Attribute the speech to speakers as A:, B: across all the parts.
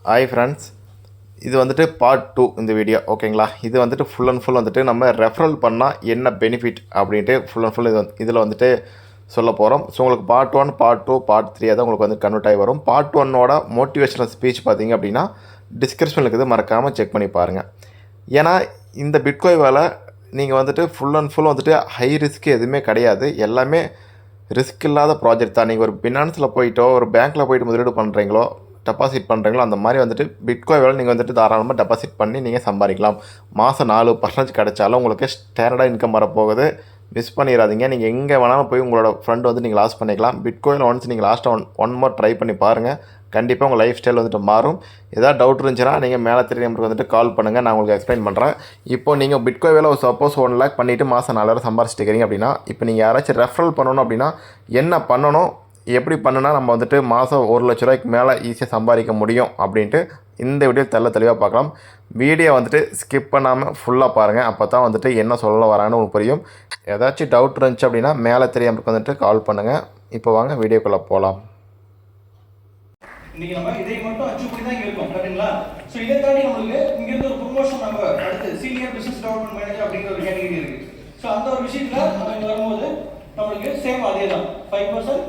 A: Hi friends, இது வந்துட்டு part 2 இந்த வீடியோ. ஓகேங்களா? இது வந்துட்டு ஃபுல் அண்ட் ஃபுல் வந்துட்டு நம்ம ரெஃபரல் பண்ணால் என்ன பெனிஃபிட் அப்படின்ட்டு ஃபுல் அண்ட் ஃபுல் இதில் வந்துட்டு சொல்ல போகிறோம். ஸோ உங்களுக்கு பார்ட் 1, பார்ட் 2, பார்ட் 3 தான் உங்களுக்கு வந்து கன்வெர்ட் ஆகி வரும். பார்ட் 1ஓட மோட்டிவேஷனல் ஸ்பீச் பார்த்தீங்க அப்படின்னா டிஸ்கிரிப்ஷனில் இருக்குது, மறக்காமல் செக் பண்ணி பாருங்கள். ஏன்னா இந்த பிட்காயின் வேலை நீங்கள் வந்துட்டு ஃபுல் அண்ட் ஃபுல் வந்துட்டு ஹை ரிஸ்க் எதுவுமே கிடையாது. எல்லாமே ரிஸ்க் இல்லாத ப்ராஜெக்ட் தான். நீங்கள் ஒரு பினான்ஸில் போயிட்டோ ஒரு பேங்க்கில் போய்ட்டு முதலீடு பண்ணுறீங்களோ டெபாசிட் பண்ணுறீங்களோ அந்த மாதிரி வந்துட்டு பிட்காயின் வேலை நீங்கள் வந்துட்டு தாராளமாக டெபாசிட் பண்ணி நீங்கள் சம்பாதிக்கலாம். மாதம் 4% கிடைச்சாலும் உங்களுக்கு ஸ்டாண்டர்டாக இன்கம் வரப்போகுது. மிஸ் பண்ணிடாதீங்க. நீங்கள் எங்கே வேணாலும் போய் உங்களோட ஃப்ரெண்ட் வந்து நீங்கள் லாஸ் பண்ணிக்கலாம். பிட்காயின் ஒன்ஸ் நீங்கள் லாஸ்ட்டாக ஒன் மோர் ட்ரை பண்ணி பாருங்கள். கண்டிப்பாக உங்கள் லைஃப் ஸ்டைல் வந்துட்டு மாறும். ஏதாவது டவுட் இருந்துச்சுன்னா நீங்கள் மேலே தெரிய நம்பருக்கு வந்துட்டு கால் பண்ணுங்கள், நான் உங்களுக்கு எக்ஸ்பிளைன் பண்ணுறேன். இப்போ நீங்கள் பிட்காயின் வேலை சப்போஸ் 1 lakh பண்ணிவிட்டு மாதம் 4000 சம்பாரிச்சிட்டு இருக்கிறீங்க அப்படின்னா, இப்போ நீங்கள் யாராச்சும் ரெஃபரல் பண்ணணும் அப்படின்னா என்ன பண்ணணும், எப்படி பண்ணுனா நம்ம வந்துட்டு மாதம் 1 லட்ச ரூபாய்க்கு மேலே ஈஸியாக சம்பாதிக்க முடியும் அப்படின்ட்டு இந்த வீடியோ தெளிவாக பார்க்கலாம். வீடியோ வந்துட்டு ஸ்கிப் பண்ணாமல் ஃபுல்லாக பாருங்கள். அப்போ தான் வந்துட்டு என்ன சொல்ல வரான்னு உங்களுக்கு புரியும். ஏதாச்சும் டவுட் இருந்துச்சு அப்படின்னா மேலே தெரியாமல் வந்துட்டு கால் பண்ணுங்கள். இப்போ வாங்க வீடியோக்குள்ளே போகலாம்.
B: இன்னைக்கு நம்ம இதை மட்டும் அச்சீவ் பண்ணி தான் இங்கே இருக்கோம், கரெக்டுங்களா? ஸோ இதை தாண்டி நம்மளுக்கு இங்கேருந்து ஒரு ப்ரொமோஷன் நம்ம அடுத்து சீனியர் பிசினஸ் டெவலப்மெண்ட் மேனேஜர் அப்படிங்கிற ஒரு கேட்டகரி இருக்குது. ஸோ அந்த ஒரு விஷயத்தில் நம்ம இங்கே வரும்போது நம்மளுக்கு சேம் அதே தான், 5%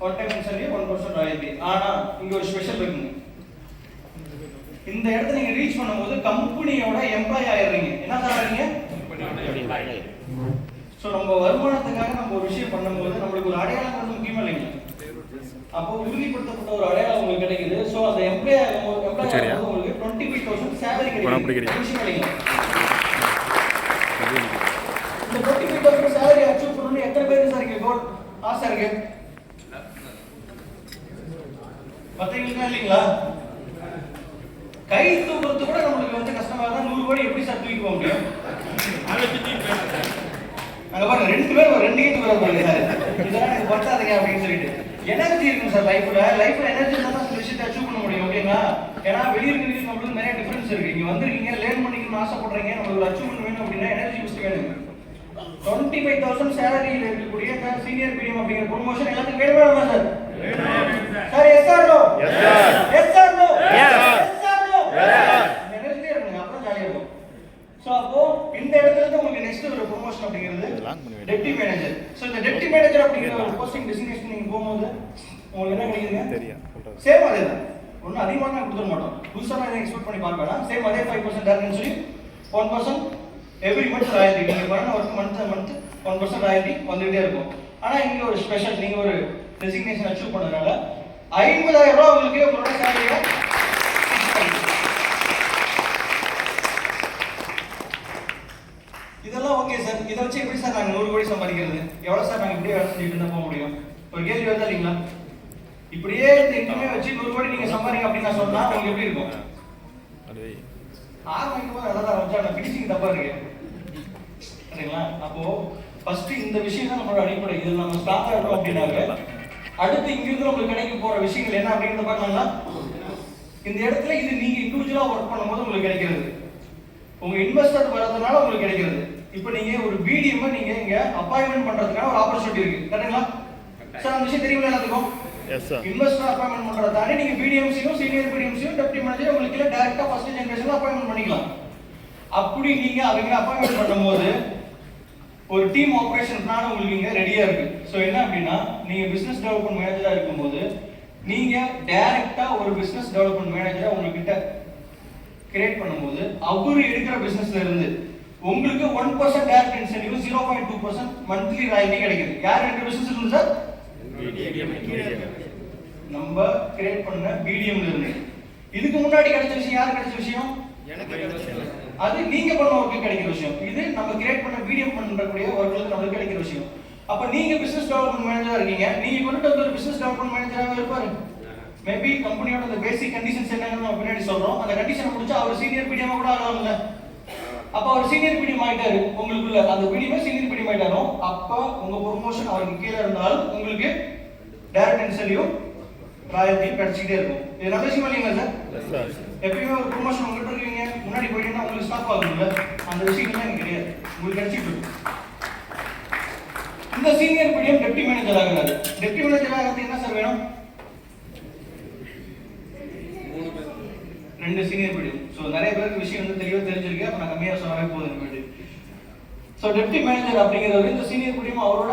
B: ஒன் டைம் இன்சென்டிவ், 1% ராயல்டி. ஆனால் இங்கே ஒரு ஸ்பெஷல் இருக்குங்க. இந்த இடத்த நீங்கள் ரீச் பண்ணும்போது கம்பெனியோட எம்ப்ளாய் ஆயிடுறீங்க. என்ன சார் ஆகிறீங்க? ஸோ நம்ம வருமானத்துக்காக நம்ம ஒரு விஷயம் பண்ணும்போது நம்மளுக்கு ஒரு அடையாளம் முக்கியமாக இல்லைங்க. அப்போ உறுதிப்படுத்தப்பட்ட ஒரு அடையாளம் உங்களுக்கு கிடைக்குது. ஸோ அந்த எம்ப்ளாய் ஆகும்போது உங்களுக்கு 25,000 சேலரி கிடைக்குது. இந்த 25,000 சேலரி அச்சீவ் பண்ணணும்னு எத்தனை பேருக்கு சார் இங்கே கோல் ஆசை இருக்கு? மற்றவங்களுக்கா இல்லைங்களா? கை தூக்குறது கூட நம்மளுக்கு வந்து கஷ்டமாக தான். 100 கோடி எப்படி சார் தூக்கி போக முடியும்? அங்க பாருங்க, 2 பேர் 2 கேட்டு வர பாருங்க சார். இதெல்லாம் எனக்கு பத்தாதீங்க அப்படின்னு சொல்லிட்டு எனர்ஜி இருக்கும் சார். லைஃப்ல எனர்ஜி இருந்தா தான் சில விஷயத்தை அச்சீவ் பண்ண முடியும். ஓகேங்களா? ஏன்னா வெளியே இருக்கிறது நம்மளுக்கு நிறைய டிஃபரன்ஸ் இருக்கு. இங்க வந்திருக்கீங்க, லேர்ன் பண்ணிக்கணும்னு ஆசைப்படுறீங்க, நம்மளுக்கு அச்சீவ்மெண்ட் வேணும் அப்படின்னா எனர்ஜி ஃபர்ஸ்ட் வேணும். 25,000 சேலரியில் இருக்கக்கூடிய சீனியர் பிடிஎம் அப்படிங்கிற ப்ரொமோஷன் எல்லாத்துக்கும் வேணுமா sir? Sir yes or no? Yes or no? Yes or no? எனர்ஜியே இருக்குங்க, அப்புறம் ஜாலியா இருக்கும். சோ அப்போ இந்த இடத்துல இருந்து உங்களுக்கு நெக்ஸ்ட் ஒரு ப்ரொமோஷன் அப்படிங்கிறது டெப்டி மேனேஜர். சோ இந்த டெப்டி மேனேஜர் அப்படிங்கிற ஒரு போஸ்டிங் டெசிக்னேஷன் நீங்க போகும்போது உங்களுக்கு என்ன கிடைக்குதுங்க? சேம் அதே தான். ஒன்றும் அதிகமாக நான் கொடுத்துட மாட்டோம். புதுசாக நான் எக்ஸ்பெக்ட் பண்ணி பார்க்க வேணாம். சேம் அதே 5% டேரக்ட்னு சொல்லி 1% எவ்ரி மந்த் ராயல்டி. நீங்கள் பண்ண ஒர்க் மந்த் 1% ராயல்டி வந்துகிட்டே இருக்கும். ஆனால் இங்கே ஒரு ஸ்பெஷல், நீங்கள் ஒரு டெசிக்னேஷன் அச்சீவ் பண்ணதுனால 50,000 ரூபா உங்களுக்கு உங்களோட சேலரியில். இதெல்லாம் ஓகே சார். இதை வச்சு எப்படி சார் நாங்கள் 100 கோடி சம்பாதிக்கிறது? எவ்வளோ சார் நாங்கள் இப்படியே வேலை செஞ்சுட்டு இருந்தால் போக முடியும்? ஒரு கேள்வி வருதா இல்லைங்களா? இப்படியே இந்த இன்கமே வச்சு 100 கோடி நீங்கள் சம்பாதிங்க அப்படின்னு நான் சொன்னால் உங்களுக்கு எப்படி இருக்கும்? ஆரம்பிக்கும் போது நல்லா தான் வச்சா நான் பிடிச்சிங்க தப்பா இருக்கு, சரிங்களா? அப்போ ஃபர்ஸ்ட் இந்த விஷயம் தான் நம்மளோட அடிப்படை. இதில் நம்ம ஸ்டார்ட் ஆகிட்டோம் அப்படின்னாக்க அடுத்து இங்கிருந்து நம்மளுக்கு கிடைக்க போகிற விஷயங்கள் என்ன அப்படிங்கிறத பார்க்கலாம்னா, இந்த இடத்துல இது நீங்கள் இண்டிவிஜுவலாக ஒர்க் பண்ணும்போது உங்களுக்கு கிடைக்கிறது, உங்கள் இன்வெஸ்டர் வர்றதுனால உங்களுக்கு கிடைக்கிறது. இப்போ நீங்கள் ஒரு பிடிஎம் நீங்கள் இங்கே அப்பாயின்மெண்ட் பண்ணுறதுக்கான ஒரு ஆப்பர்ச்சுனிட்டி இருக்குது, கரெக்டுங்களா சார்? அந்த விஷயம் தெரியுங்களா எல்லாத்துக்கும்? இன்வெஸ்டர் அப்பாயின்மெண்ட் பண்றத தாண்டி நீங்க பிடிஎம்சியும் சீனியர் பிடிஎம்சியும் டெப்டி மேனேஜர் உங்களுக்கு இல்ல டைரக்டா ஃபர்ஸ்ட் ஜெனரேஷன்ல அப்பாயின்மெண்ட் பண்ணிக்கலாம். அப்படி நீங்க அவங்க அப்பாயின்மெண்ட் பண்ணும்போது ஒரு டீம் ஆபரேஷன் பிளான் உங்களுக்கு இங்க ரெடியா இருக்கு. சோ என்ன அப்படின்னா, நீங்க பிசினஸ் டெவலப்மெண்ட் மேனேஜரா இருக்கும்போது நீங்க டைரக்டா ஒரு பிசினஸ் டெவலப்மெண்ட் மேனேஜரா உங்ககிட்ட கிரியேட் பண்ணும்போது அவரு எடுக்கிற பிசினஸ்ல இருந்து உங்களுக்கு 1% டைரக்ட் இன்சென்டிவ், 0.2% மந்த்லி ராயல்டி கிடைக்குது. யார் எடுக்கிற பிசினஸ் இருந்து சார்? நம்ம கிரியேட் பண்ண பிடிஎம்ல இருந்து. இதுக்கு முன்னாடி கிடைச்ச விஷயம் யாருக்கு கிடைச்ச விஷயம்? அது நீங்க பண்ண ஒர்க்கு கிடைக்கிற விஷயம். இது நம்ம கிரியேட் பண்ண பிடிஎம் பண்றக்கூடிய ஒர்க்ல நமக்கு கிடைக்கிற விஷயம். அப்ப நீங்க பிசினஸ் டெவலப்மெண்ட் மேனேஜரா இருக்கீங்க. நீங்க கொண்டு வந்து ஒரு பிசினஸ் டெவலப்மெண்ட் மேனேஜரா இருப்பாரு. மேபி கம்பெனியோட அந்த பேசிக் கண்டிஷன்ஸ் என்னன்னு நம்ம பின்னாடி சொல்றோம். அந்த கண்டிஷனை முடிச்சா அவர் சீனியர் பிடிஎம் கூட ஆகலாம்ல. அப்ப அவர் சீனியர் பிடிஎம் ஆயிட்டாரு, உங்களுக்குள்ள அந்த பிடிஎம் சீனியர் பிடிஎம் ஆயிட்டாரும். அப்ப உங்க ப்ரொமோஷன் அவருக்கு கீழே இருந்தாலும் உங்களுக்கு டைரக்ட் இன்சென்டிவ் ராயல்டி கிடைச்சிட்டே இருக்கும். இது நல்ல விஷயம் இல்லைங்களா சார்? எப்பயுமே ஒரு ப்ரொமோஷன் உங்ககிட்ட இருக்கீங்க, முன்னாடி போயிட்டீங்கன்னா உங்களுக்கு ஸ்டாப் ஆகும்ல, அந்த விஷயங்கள்லாம் எனக்கு கிடையாது, உங்களுக்கு கிடைச்சிட்டு இருக்கும். இந்த சீனியர் பிடிஎம் டெப்டி மேனேஜர் ஆகிறாரு. டெப்டி மேனேஜர் ஆகிறது என்ன சார் வேணும்? 3 2 சீனியர் பிடிஎம். ஸோ நிறைய பேருக்கு விஷயம் வந்து தெளிவாக தெரிஞ்சிருக்கு. அப்போ நான் கம்மியாக சொன்னாவே போதும் வேண்டி. ஸோ டெப்டி மேனேஜர் அப்படிங்கிறவர் இந்த சீனியர் பிடிஎம் அவரோட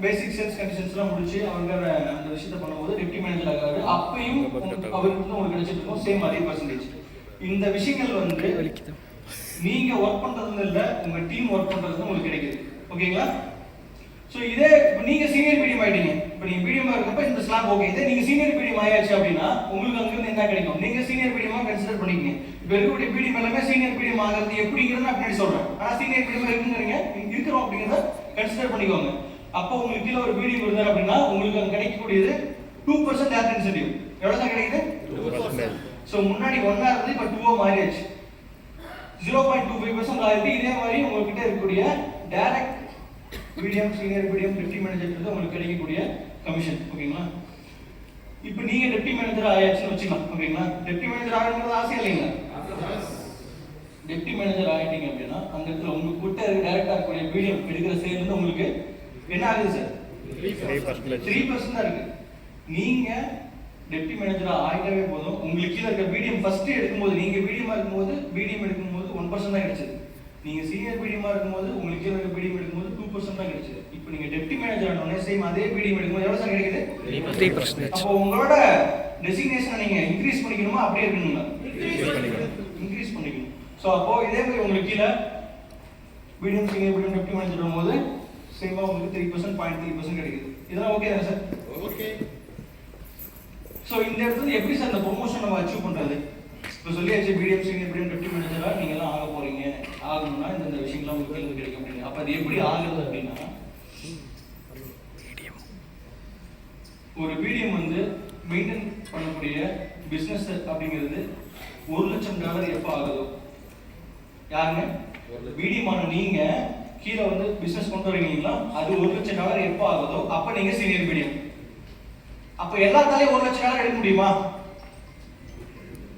B: பேசிக் சேல்ஸ் கண்டிஷன்ஸ்லாம் முடிச்சு அவருக்கான அந்த விஷயத்தை பண்ணும்போது டெப்டி மேனேஜர் ஆகாது. அப்பயும் அவருக்கு வந்து உங்களுக்கு கிடைச்சிட்டு இருக்கும் சேம் அதே பர்சன்டேஜ். இந்த விஷயங்கள் வந்து நீங்க ஒர்க் பண்றதுல இல்ல, உங்க டீம் ஒர்க் பண்றது உங்களுக்கு கிடைக்குது. ஓகேங்களா? சோ இதே நீங்க சீனியர் பிடிஎம் ஆயிட்டீங்க. இப்போ நீங்க பிடிஎம் இருக்கப்ப இந்த ஸ்லாப் ஓகே. இதே நீங்க சீனியர் பிடிஎம் ஆயாச்சு அப்படின்னா உங்களுக்கு அங்க இருந்து என்ன கிடைக்கும்? நீங்க சீனியர் பிடிஎம்மா கன்சிடர் பண்ணிக்கங்க. இப்போ இருக்கக்கூடிய பிடிஎம் எல்லாமே சீனியர் பிடிஎம் ஆகிறது எப்படிங்கிறத நான் பின்னாடி சொல்றேன். ஆனா சீனியர் பிடிஎம் இருக்குங்கிறீங்க, இருக்கிறோம் அப்படிங்கிறத கன்சிடர் பண்ணிக்கோங்க. அப்போ உங்களுக்கு கீழே ஒரு பிடிஎம் இருந்தார் அப்படின்னா உங்களுக்கு அங்க கிடைக்கக்கூடியது 2% டேரக்ட் இன்சென்டிவ். எவ்வளவு தான் கிடைக்குது? 2%. சோ முன்னாடி 1 இருந்து இப்போ 2 மாறியாச்சு. 0.25% ராயல்டி. இதே மாதிரி உங்ககிட்ட இருக்கக்கூடிய direct பிடிஎம், senior BDM, deputy manager உங்களுக்கு கிடைக்கக்கூடிய கமிஷன். ஓகேங்களா? இப்போ நீங்க டெப்டி மேனேஜர் ஆயாச்சுன்னு வச்சுக்கலாம். ஓகேங்களா? டெப்டி மேனேஜர் ஆகணுங்கிறது ஆசையா இல்லைங்களா? டெப்டி மேனேஜர் ஆயிட்டீங்க அப்படின்னா அந்த இடத்துல உங்க கிட்ட டைரக்டா இருக்கக்கூடிய பிடிஎம் எடுக்கிற சேல் வந்து உங்களுக்கு என்ன ஆகுது சார்? 3% தான் இருக்கு. நீங்க டெப்டி மேனேஜரா ஆயிட்டவே போதும். உங்களுக்கு கீழ இருக்க பிடிஎம் ஃபர்ஸ்ட் எடுக்கும்போது, நீங்க பிடிஎம் இருக்கும்போது பிடிஎம் எடுக்கும்போது 1% தான் கிடைச்சது. நீங்க சீனியர் பிடிஎம் இருக்கும்போது உங்களுக்கு கீழ இருக்க பிடிஎம் எடுக்கும்போது 2% தான் கிடைச்சது. இப்போ நீங்க டெப்டி மேனேஜர் ஆனோனே சேம் அதே பிடிஎம் எடுக்கும்போது எவ்வளவு சார் கிடைக்குது? 3%. அப்போ உங்களோட டெசிக்னேஷனை நீங்க இன்கிரீஸ் பண்ணிக்கணுமா அப்படியே இருக்கணுங்களா? இன்கிரீஸ் பண்ணிக்கணும். சோ அப்போ இதே மாதிரி உங்களுக்கு கீழ பிடிஎம், சீனியர் பிடிஎம், டெப்டி மேனேஜர் வரும்போது சேமா உங்களுக்கு 3%, 0.3% கிடைக்குது. இதெல்லாம் ஓகே தானே சார்? ஓகே. சோ இந்த இடத்துல எப்படி சார் இந்த ப்ரொமோஷன் நம்ம அச்சீவ் பண்றது? இப்போ சொல்லியாச்சு பிடிஎம், சீனியர் பிடிஎம், டெப்டி மேனேஜரா நீங்க எல்லாம் ஆக போறீங்க. ஆகணும்னா இந்த விஷயங்கள்லாம் உங்களுக்கு கையில கிடைக்கும் அப்படிங்க. அப்ப அது எப்படி ஆகுது அப்படின்னா, ஒரு பிடிஎம் வந்து மெயின்டைன் பண்ணக்கூடிய பிசினஸ் அப்படிங்கிறது $1,00,000 எப்போ ஆகுதோ, யாருங்க? பிடிஎம் ஆன நீங்க கீழே வந்து பிசினஸ் கொண்டு வரீங்களா, அது $1,00,000 எப்போ ஆகுதோ அப்ப நீங்க சீனியர் பிடிஎம். அப்ப எல்லாத்தாலையும் $1,00,000 எடுக்க முடியுமா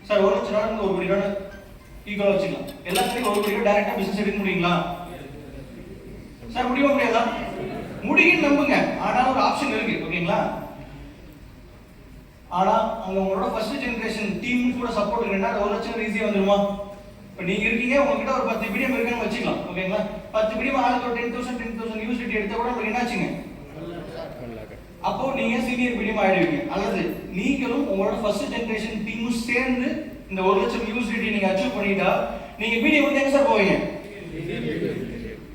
B: சார்? $1,00,000 ஒரு கோடி ரூபாய் ஈக்குவலா வச்சுக்கலாம். எல்லாத்தாலையும் ஒரு கோடி ரூபாய் டைரக்டா பிசினஸ் எடுக்க முடியுங்களா சார்? முடியுமா முடியாதா? முடியும் நம்புங்க. ஆனா ஒரு ஆப்ஷன் இருக்கு. ஓகேங்களா? ஆனா அங்க உங்களோட ஃபர்ஸ்ட் ஜெனரேஷன் டீம் கூட சப்போர்ட் இருக்குன்னா $1,00,000 ஈஸியா வந்துருமா? இப்போ நீங்க இருக்கீங்க, உங்ககிட்ட ஒரு 10 பிடிஎம் இருக்குன்னு வச்சுக்கலாம். ஓகேங்களா? 10 பிடிஎம் ஆளுக்கு ஒரு 10,000 யூனிவர்சிட்டி எடுத்தா கூட உங்களுக்கு என்னாச்சுங்க? அப்போ நீங்க சீனியர் பிடிஎம் ஆயிடுவீங்க. அல்லது நீங்களும் உங்களோட ஃபர்ஸ்ட் ஜெனரேஷன் டீமும் சேர்ந்து இந்த 1,00,000 யூனிவர்சிட்டி நீங்க அச்சீவ் பண்ணிட்டா நீங்க பிடிஎம் வந்து எங்க சார் போவீங்க?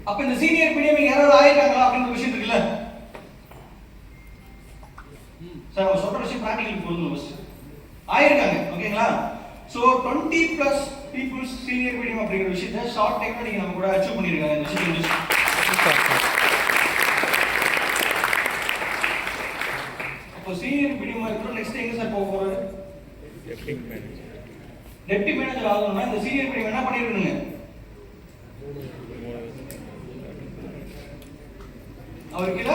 B: அப்ப இந்த சீனியர் பிடிஎம் யாராவது ஆயிருக்காங்களா அப்படின்ற விஷயம் இருக்குல்ல சார்? அவங்க சொல்ற விஷயம் பிராக்டிகல் பொருந்தும். ஃபர்ஸ்ட் ஆயிருக்காங்க. ஓகேங்களா? சோ 20+ பீப்புள்ஸ் சீனியர் பிடிஎம் அப்படிங்கிற விஷயத்தை ஷார்ட் டைம்ல நீங்க நம்ம கூட அச்சீவ் பண்ணிருக்காங்க. இந்த விஷயம் அப்போ சீனியர் பிடிஎம் இருக்கிறோம். நெக்ஸ்ட் எங்க சார் போக போறாரு? டெப்டி மேனேஜர் ஆகணும்னா இந்த சீனியர் பிடிஎம் என்ன பண்ணிருக்கணுங்க? அவர் கீழ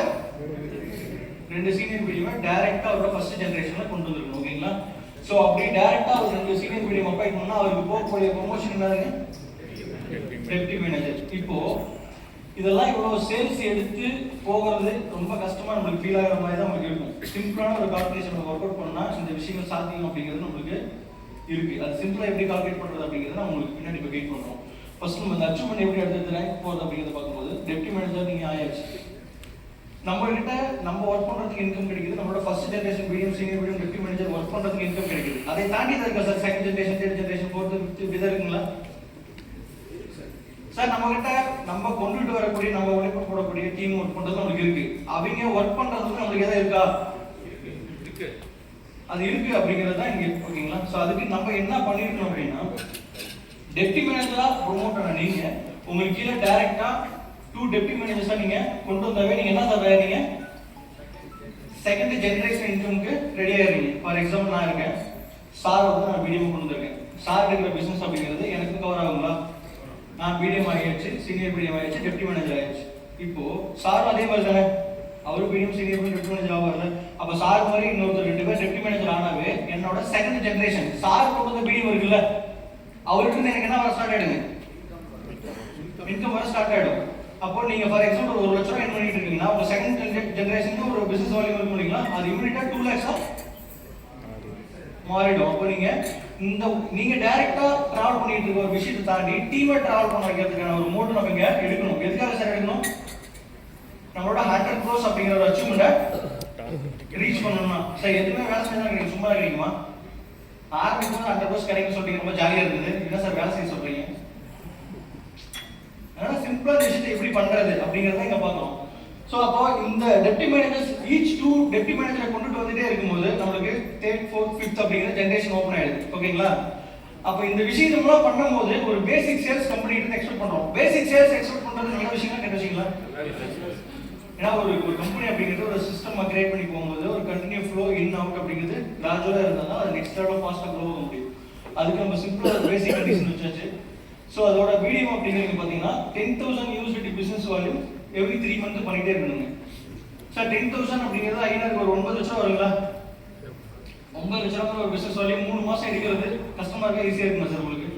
B: 2 சீனியர் பிடிஎம் டைரக்டா அவரோட ஃபர்ஸ்ட் ஜெனரேஷன்ல கொண்டு வந்திருக்கணும். ஓகேங்களா? சோ அப்படி டைரக்டா ஒரு 2 சீனியர் பிடிஎம் அப்பாயிண்ட் பண்ணா அவருக்கு போகக்கூடிய ப்ரொமோஷன் என்னதுங்க? Deputy manager. இப்போ இதெல்லாம் இவ்வளவு சேல்ஸ் எடுத்து போகிறது ரொம்ப கஷ்டமா நமக்கு ஃபீல் ஆகிற மாதிரி தான் நமக்கு இருக்கும். சிம்பிளான ஒரு கால்குலேஷன் ஒர்க் அவுட் பண்ணா இந்த விஷயங்கள் சாத்தியம் அப்படிங்கிறது நம்மளுக்கு இருக்கு. அது சிம்பிளா எப்படி கால்குலேட் பண்றது அப்படிங்கிறத நான் உங்களுக்கு பின்னாடி இப்போ கைட் பண்றோம். ஃபர்ஸ்ட் நம்ம இந்த அச்சீவ்மெண்ட் எப்படி எடுத்து ரேங்க் போறது அப்படிங்கிறத பார்க்கும்போது டெப்டி மேனேஜர் நீங்க ஆயாச்சு. நம்ம கிட்ட நம்ம ஒர்க் பண்றதுக்கு இன்கம் கிடைக்குது. நம்மளோட first generation BDM, senior BDM, deputy manager work பண்றதுக்கு இன்கம் கிடைக்குது. அதை தாண்டி தான் இருக்கா sir second generation, third generation, fourth, fifth இப்படி தான் இருக்குங்களா சார்? நம்ம கிட்ட நம்ம கொண்டுட்டு வரக்கூடிய நம்ம உழைப்பு போடக்கூடிய டீம் ஒர்க் பண்றது நம்மளுக்கு இருக்கு. அவங்க ஒர்க் பண்றதுக்கு நம்மளுக்கு எதாவது இருக்கா? அது இருக்கு அப்படிங்கிறது தான் இங்க. ஓகேங்களா? சோ அதுக்கு நம்ம என்ன பண்ணிருக்கணும் அப்படின்னா, டெப்டி மேனேஜரா ப்ரோமோட் ஆன நீங்க உங்களுக்கு கீழே டைரக்டா 2 டெப்டி மேனேஜர்ஸா நீங்க கொண்டு வந்தாவே நீங்க என்ன சார் ஆயிரீங்க? செகண்ட் ஜெனரேஷன் இன்கம்க்கு ரெடி ஆயிடுறீங்க. ஃபார் எக்ஸாம்பிள் நான் இருக்கேன், சார் வந்து நான் பிடிஎம் கொண்டு வந்திருக்கேன். சார் இருக்கிற பிசினஸ் அப்படிங்கிறது எனக்கு கவர் ஆகுங்களா? நான் பிடிஎம் ஆகியாச்சு, சீனியர் பிடிஎம் ஆகியாச்சு, டெப்டி மேனேஜர் ஆகியாச்சு. இப்போ சார் அதே மாதிரி தானே, அவரு பிடிஎம், சீனியர் பிடிஎம், டெப்டி மேனேஜர் ஆவார்ல. அப்ப சார் மாதிரி இன்னொருத்தர் 2 பேர் டெப்டி மேனேஜர் ஆனாவே என்னோட செகண்ட் ஜெனரேஷன் சார் கொண்டு வந்த பிடிஎம் இருக்குல்ல, அவருக்கு எனக்கு என்ன வர ஸ்டார்ட் ஆயிடுங்க? இன்கம் வர ஸ்டார்ட் ஆயிடும். அப்போ நீங்க ஃபார் எக்ஸாம்பிள் $1,00,000 எர்ன் பண்ணிட்டு இருக்கீங்கன்னா உங்க செகண்ட் ஜெனரேஷனுக்கு ஒரு பிசினஸ் வால்யூம் இருக்கும் இல்லைங்களா, அது இமிடியேட்டா 2 lakhs மாறிடும். அப்போ நீங்க டைரக்டா டிராவல் பண்ணிட்டு இருக்க ஒரு விஷயத்தை தாண்டி டீமை டிராவல் பண்ண வைக்கிறதுக்கான ஒரு மோடு நம்ம இங்க எடுக்கணும். எதுக்காக சார் எடுக்கணும்? நம்மளோட 100 crores அப்படிங்கிற ஒரு அச்சீவ்மெண்ட்டை ரீச் பண்ணணும்னா. சார் எதுவுமே வேலை செஞ்சா கிடைக்கும், சும்மா கிடைக்குமா? ஆரம்பிக்கும் 100 crores கிடைக்கும் சொல்றீங்க, ரொம்ப ஜாலியா இருக்குது. என்ன சார் வேலை செய்ய சொல்றீங்க? அதனால சிம்பிளா இந்த விஷயத்தை எப்படி பண்றது அப்படிங்கறத இங்க பார்க்கணும். ஸோ அப்போ இந்த டெப்டி மேனேஜர்ஸ் ஈச் 2 டெப்டி மேனேஜரை கொண்டுட்டு வந்துட்டே இருக்கும்போது நம்மளுக்கு 3rd 4th 5th அப்படிங்கிற ஜென்ரேஷன் ஓப்பன் ஆயிடுது. ஓகேங்களா? அப்போ இந்த விஷயத்தெல்லாம் பண்ணும்போது ஒரு பேசிக் சேல்ஸ் கம்பெனி கிட்ட எக்ஸ்பெக்ட் பண்றோம். பேசிக் சேல்ஸ் எக்ஸ்பெக்ட் பண்றது நல்ல விஷயமா கெட்ட விஷயங்களா? ஏன்னா ஒரு கம்பெனி அப்படிங்கிறது ஒரு சிஸ்டம் கிரியேட் பண்ணி போகும்போது ஒரு கண்டினியூ ஃப்ளோ இன் அவுட் அப்படிங்கிறது கிராஜுவலா இருந்தால் தான் அது நெக்ஸ்ட் லெவலில் ஃபாஸ்ட்டாக க்ரோ ஆக முடியும். அதுக்கு நம்ம சிம்பிளாக ஒரு பேசிக் கண்டிஷன் வச்சாச்சு. ஸோ அதோட மீடியம் அப்படிங்கிறது பார்த்தீங்கன்னா 10,000 unit business volume every 3 months பண்ணிட்டே இருக்கணுங்க. சார் 10,000 அப்படிங்கிறது ஐநூறு ஒரு 9 லட்சம் வருங்களா? 9 லட்சம் ஒரு பிசினஸ் வால்யூம் 3 மாசம் எடுக்கிறது கஷ்டமா இருக்கா ஈஸியா இருக்குமா சார் உங்களுக்கு?